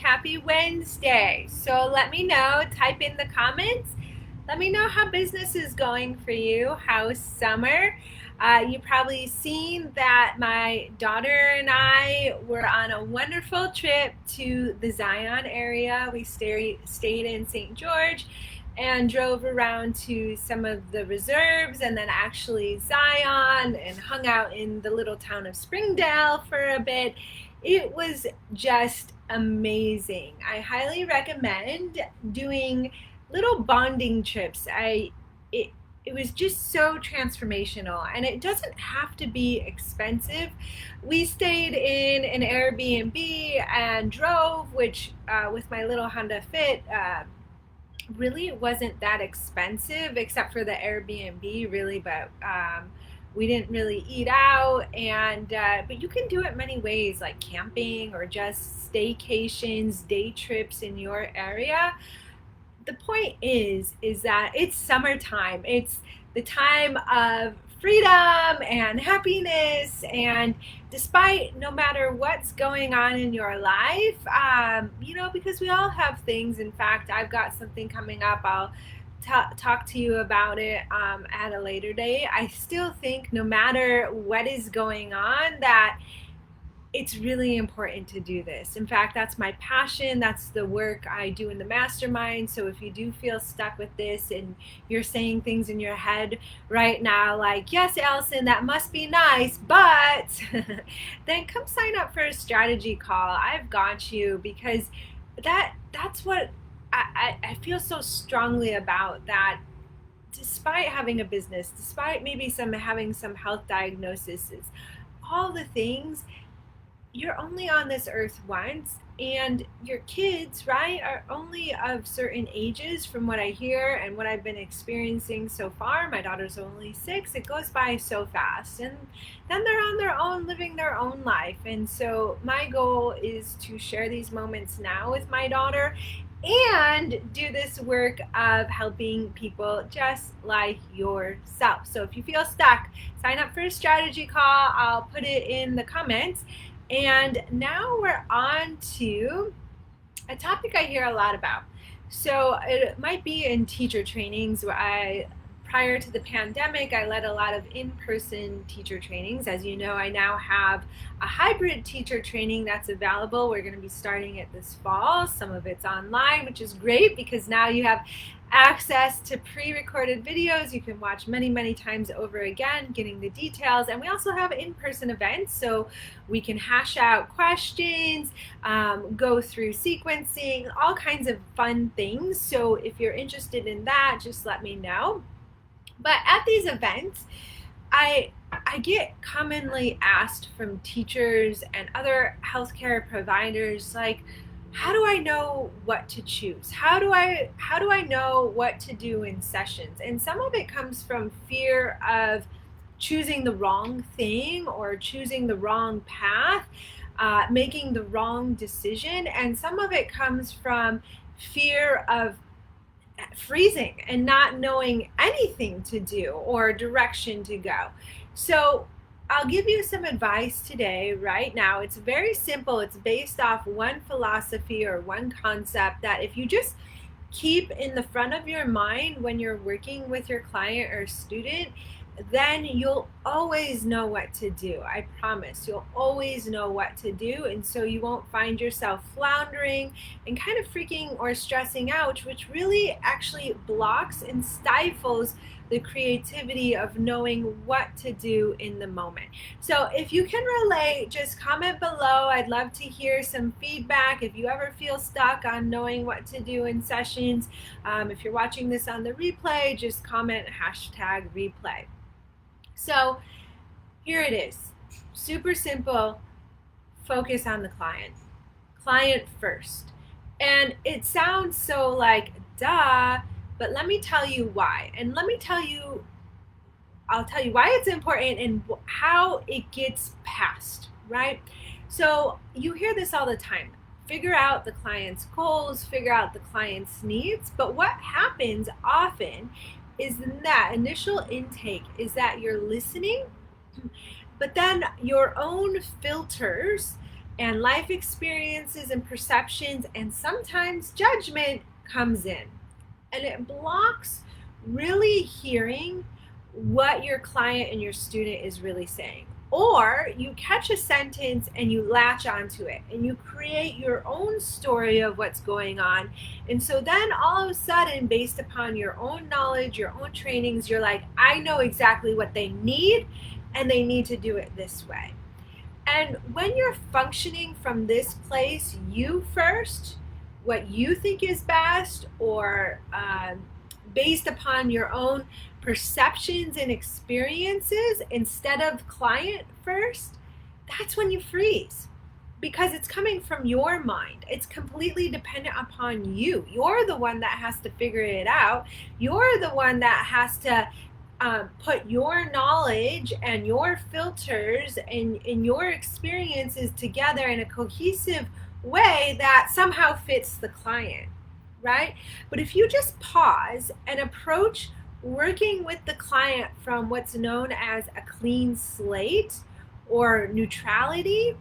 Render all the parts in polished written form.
happy Wednesday. So let me know, type in the comments. Let me know how business is going for you. How's summer? You probably seen that my daughter and I were on a wonderful trip to the Zion area. We stayed in St. George and drove around to some of the reserves and then actually Zion and hung out in the little town of Springdale for a bit. It was just amazing. I highly recommend doing little bonding trips. It it was just so transformational, and it doesn't have to be expensive. We stayed in an Airbnb and drove, which with my little Honda Fit, really wasn't that expensive except for the Airbnb, really, but we didn't really eat out. And but you can do it many ways, like camping or just staycations, day trips in your area. The point is that it's summertime. It's the time of freedom and happiness, and despite no matter what's going on in your life, because we all have things. In fact, I've got something coming up. I'll talk to you about it at a later date. I still think no matter what is going on, that it's really important to do this. In fact, that's my passion. That's the work I do in the mastermind. So if you do feel stuck with this and you're saying things in your head right now like, yes, Allison, that must be nice, but then come sign up for a strategy call. I've got you, because that's what I feel so strongly about. That despite having a business, despite maybe having some health diagnoses, all the things, you're only on this earth once, and your kids, right, are only of certain ages. From what I hear and what I've been experiencing so far, my daughter's only 6. It goes by so fast, and then they're on their own, living their own life. And so my goal is to share these moments now with my daughter and do this work of helping people just like yourself. So if you feel stuck, sign up for a strategy call. I'll put it in the comments. And now we're on to a topic I hear a lot about. So it might be in teacher trainings. Prior to the pandemic, I led a lot of in-person teacher trainings. As you know, I now have a hybrid teacher training that's available. We're going to be starting it this fall. Some of it's online, which is great because now you have access to pre-recorded videos you can watch many, many times over again, getting the details. And we also have in-person events, so we can hash out questions, go through sequencing, all kinds of fun things. So if you're interested in that, just let me know. But at these events, I get commonly asked from teachers and other healthcare providers, like, how do I know what to choose? How do I know what to do in sessions? And some of it comes from fear of choosing the wrong thing or choosing the wrong path, making the wrong decision. And some of it comes from fear of freezing and not knowing anything to do or direction to go. So I'll give you some advice today, right now. It's very simple. It's based off one philosophy or one concept that if you just keep in the front of your mind when you're working with your client or student, then you'll always know what to do. I promise. You'll always know what to do. And so you won't find yourself floundering and kind of freaking or stressing out, which really actually blocks and stifles the creativity of knowing what to do in the moment. So if you can relate, just comment below. I'd love to hear some feedback. If you ever feel stuck on knowing what to do in sessions, if you're watching this on the replay, just comment #replay. So here it is. Super simple. Focus on the client. Client first. And it sounds so like, duh, but let me tell you why. And I'll tell you why it's important and how it gets passed, right? So you hear this all the time. Figure out the client's goals, figure out the client's needs. But what happens often is in that initial intake is that you're listening, but then your own filters and life experiences and perceptions, and sometimes judgment comes in. And it blocks really hearing what your client and your student is really saying. Or you catch a sentence and you latch onto it and you create your own story of what's going on. And so then all of a sudden, based upon your own knowledge, your own trainings, you're like, I know exactly what they need and they need to do it this way. And when you're functioning from this place, you first, what you think is best, or based upon your own perceptions and experiences instead of client first, that's when you freeze, because it's coming from your mind. It's completely dependent upon you. You're the one that has to figure it out. You're the one that has to put your knowledge and your filters and your experiences together in a cohesive way that somehow fits the client, right? But if you just pause and approach working with the client from what's known as a clean slate or neutrality,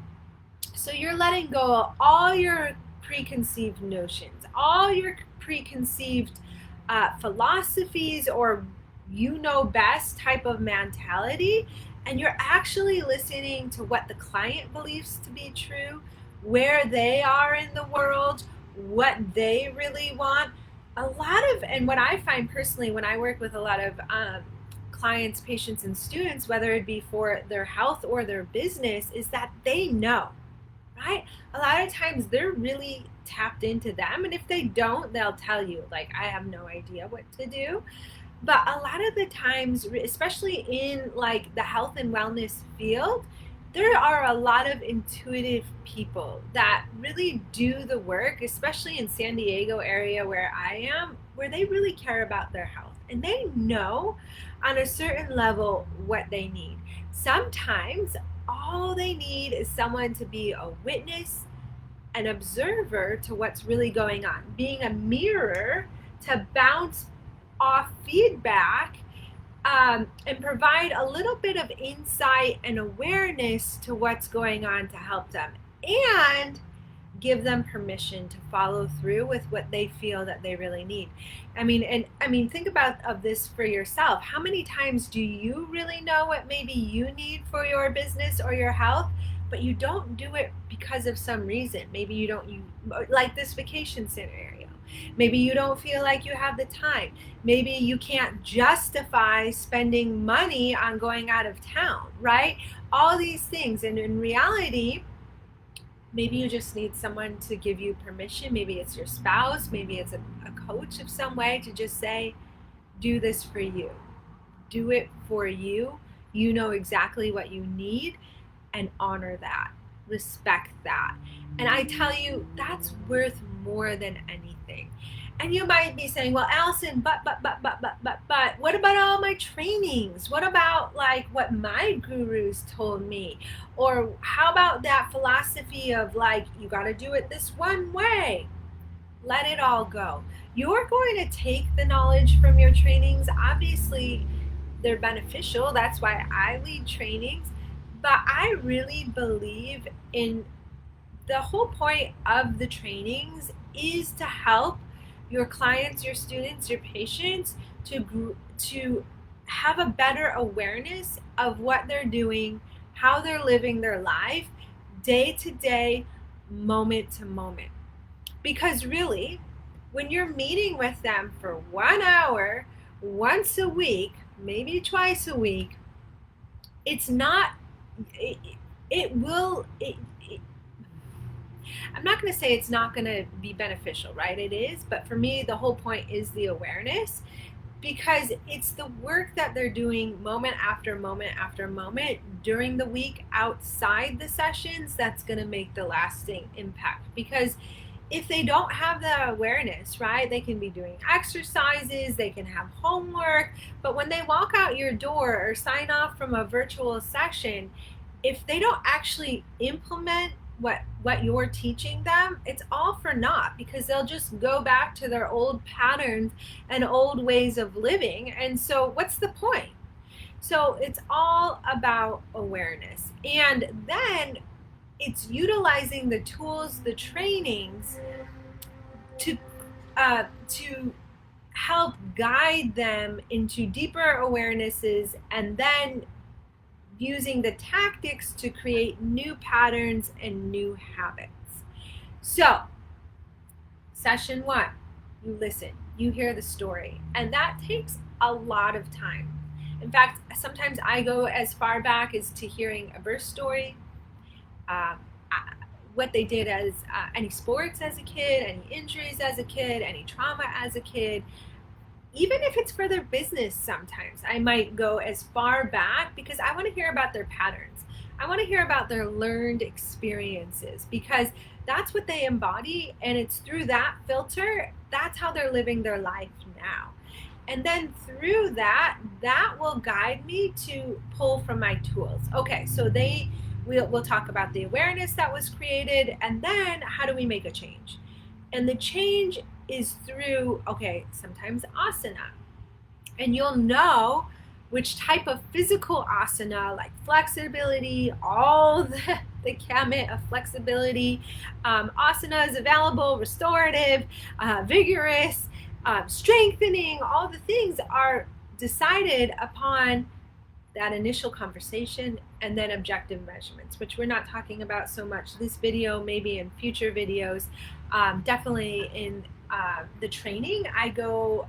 so you're letting go of all your preconceived notions, all your preconceived philosophies or you know best type of mentality, and you're actually listening to what the client believes to be true, where they are in the world, what they really want. And what I find personally when I work with a lot of clients, patients, and students, whether it be for their health or their business, is that they know, right? A lot of times they're really tapped into them, and if they don't, they'll tell you, like, I have no idea what to do. But a lot of the times, especially in like the health and wellness field, there are a lot of intuitive people that really do the work, especially in San Diego area where I am, where they really care about their health and they know on a certain level what they need. Sometimes all they need is someone to be a witness, an observer to what's really going on, being a mirror to bounce off feedback, and provide a little bit of insight and awareness to what's going on to help them, and give them permission to follow through with what they feel that they really need. I mean, think about of this for yourself. How many times do you really know what maybe you need for your business or your health, but you don't do it because of some reason? Maybe you like this vacation scenario. Maybe you don't feel like you have the time. Maybe you can't justify spending money on going out of town, right? All these things. And in reality, maybe you just need someone to give you permission. Maybe it's your spouse. Maybe it's a coach of some way to just say, do this for you. Do it for you. You know exactly what you need, and honor that. Respect that. And I tell you, that's worth more than anything. And you might be saying, well, Allison, but, what about all my trainings? What about like what my gurus told me? Or how about that philosophy of like, you got to do it this one way? Let it all go. You're going to take the knowledge from your trainings. Obviously, they're beneficial. That's why I lead trainings. But I really believe in the whole point of the trainings is to help your clients, your students, your patients to have a better awareness of what they're doing, how they're living their life, day to day, moment to moment. Because really, when you're meeting with them for 1 hour, once a week, maybe twice a week, it's not, I'm not going to say it's not going to be beneficial, right? It is, but for me, the whole point is the awareness, because it's the work that they're doing moment after moment after moment during the week outside the sessions that's going to make the lasting impact. Because if they don't have the awareness, right, they can be doing exercises, they can have homework, but when they walk out your door or sign off from a virtual session, if they don't actually implement what you're teaching them, it's all for naught, because they'll just go back to their old patterns and old ways of living. And so what's the point? So it's all about awareness. And then it's utilizing the tools, the trainings to help guide them into deeper awarenesses, and then using the tactics to create new patterns and new habits. So, session 1, you listen, you hear the story, and that takes a lot of time. In fact, sometimes I go as far back as to hearing a birth story, what they did as any sports as a kid, any injuries as a kid, any trauma as a kid. Even if it's for their business, sometimes I might go as far back because I want to hear about their patterns. I want to hear about their learned experiences, because that's what they embody, and it's through that filter, that's how they're living their life now. And then through that will guide me to pull from my tools. Okay, so we'll talk about the awareness that was created, and then how do we make a change? And the change is through, okay, sometimes asana. And you'll know which type of physical asana, like flexibility, all the gamut of flexibility asana is available, restorative, vigorous, strengthening, all the things are decided upon that initial conversation, and then objective measurements, which we're not talking about so much this video, maybe in future videos. Definitely in the training, I go,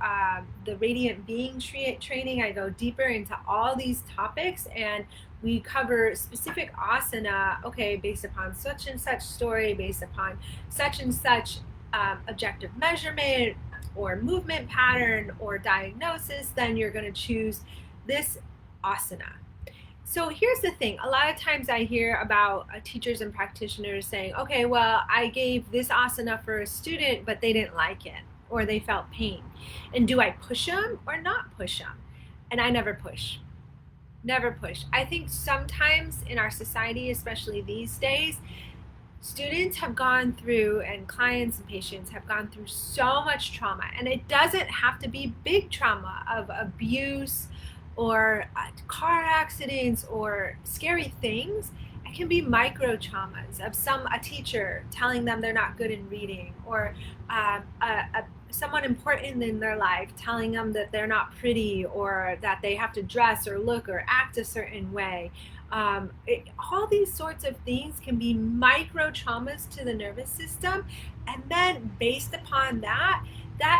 the Radiant Being training, I go deeper into all these topics, and we cover specific asana, okay, based upon such and such story, based upon such and such objective measurement or movement pattern or diagnosis, then you're going to choose this asana. So here's the thing, a lot of times I hear about teachers and practitioners saying, okay, well, I gave this asana for a student, but they didn't like it, or they felt pain. And do I push them or not push them? And I never push. Never push. I think sometimes in our society, especially these days, students have gone through, and clients and patients have gone through so much trauma. And it doesn't have to be big trauma of abuse or car accidents or scary things. It can be micro traumas of a teacher telling them they're not good in reading, or someone important in their life telling them that they're not pretty, or that they have to dress or look or act a certain way. All these sorts of things can be micro traumas to the nervous system, and then based upon that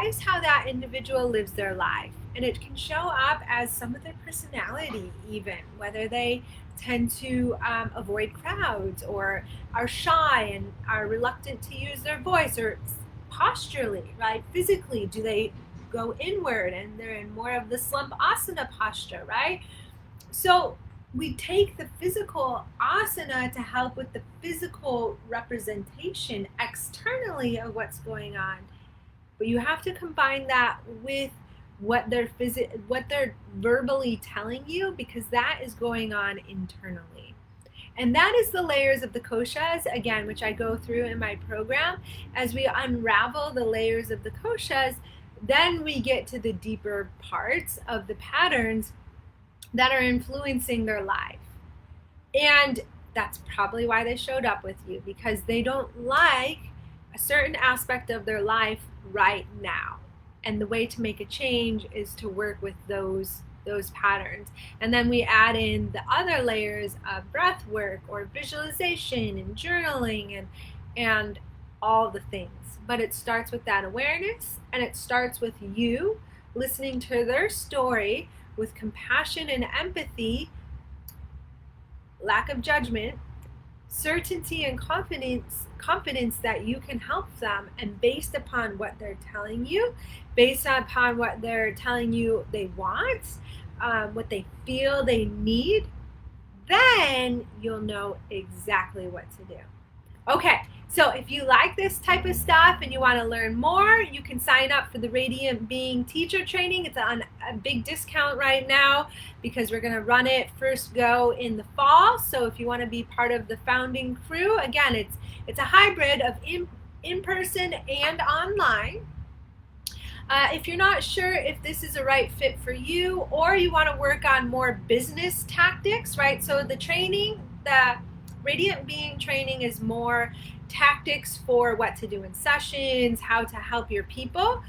is how that individual lives their life. And it can show up as some of their personality, even whether they tend to avoid crowds, or are shy and are reluctant to use their voice, or posturally, right? Physically, do they go inward and they're in more of the slump asana posture, right? So we take the physical asana to help with the physical representation externally of what's going on. But you have to combine that with what they're verbally telling you, because that is going on internally. And that is the layers of the koshas, again, which I go through in my program. As we unravel the layers of the koshas, then we get to the deeper parts of the patterns that are influencing their life. And that's probably why they showed up with you, because they don't like a certain aspect of their life right now. And the way to make a change is to work with those patterns. And then we add in the other layers of breath work or visualization and journaling and all the things. But it starts with that awareness, and it starts with you listening to their story with compassion and empathy, lack of judgment, certainty and confidence that you can help them, and based upon what they're telling you, based upon what they're telling you they want, what they feel they need, then you'll know exactly what to do. Okay, so if you like this type of stuff and you want to learn more, you can sign up for the Radiant Being teacher training. It's on a big discount right now because we're going to run it first go in the fall. So if you want to be part of the founding crew, again, it's a hybrid of in-person and online. If you're not sure if this is a right fit for you, or you want to work on more business tactics, right? So the training, Radiant Being training is more tactics for what to do in sessions, how to help your people.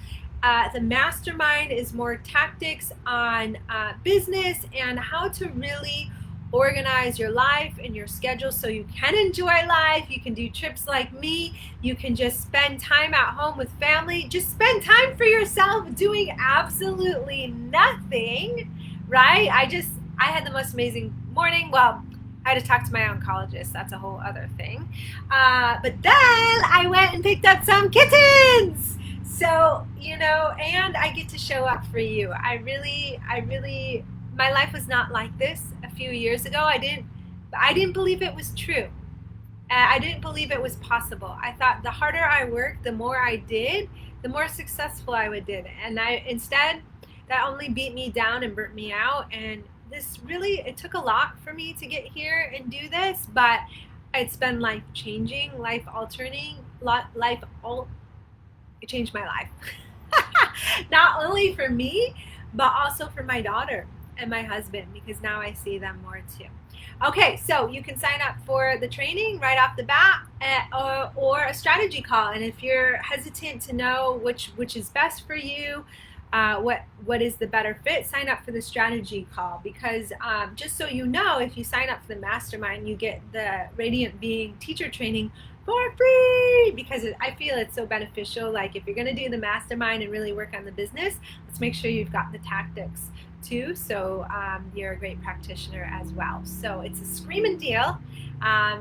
The mastermind is more tactics on business and how to really organize your life and your schedule so you can enjoy life. You can do trips like me. You can just spend time at home with family. Just spend time for yourself doing absolutely nothing, right? I had the most amazing morning. Well, I had to talk to my oncologist. That's a whole other thing. But then I went and picked up some kittens. So, and I get to show up for you. I really, my life was not like this a few years ago. I didn't believe it was true. I didn't believe it was possible. I thought the harder I worked, the more I did, the more successful I would did. And instead, that only beat me down and burnt me out. And it took a lot for me to get here and do this, but it's been life changing, life altering, it changed my life. Not only for me, but also for my daughter and my husband, because now I see them more too. Okay, so you can sign up for the training right off the bat or a strategy call. And if you're hesitant to know which is best for you, what is the better fit, sign up for the strategy call, because just so you know, if you sign up for the mastermind, you get the Radiant Being teacher training for free, because I feel it's so beneficial. Like, if you're going to do the mastermind and really work on the business, let's make sure you've got the tactics too, so you're a great practitioner as well. So it's a screaming deal.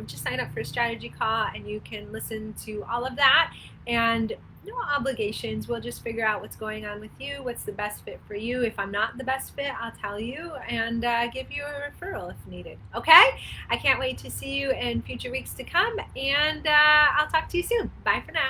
Just sign up for a strategy call and you can listen to all of that, and no obligations. We'll just figure out what's going on with you, what's the best fit for you. If I'm not the best fit, I'll tell you and give you a referral if needed. Okay? I can't wait to see you in future weeks to come, and I'll talk to you soon. Bye for now.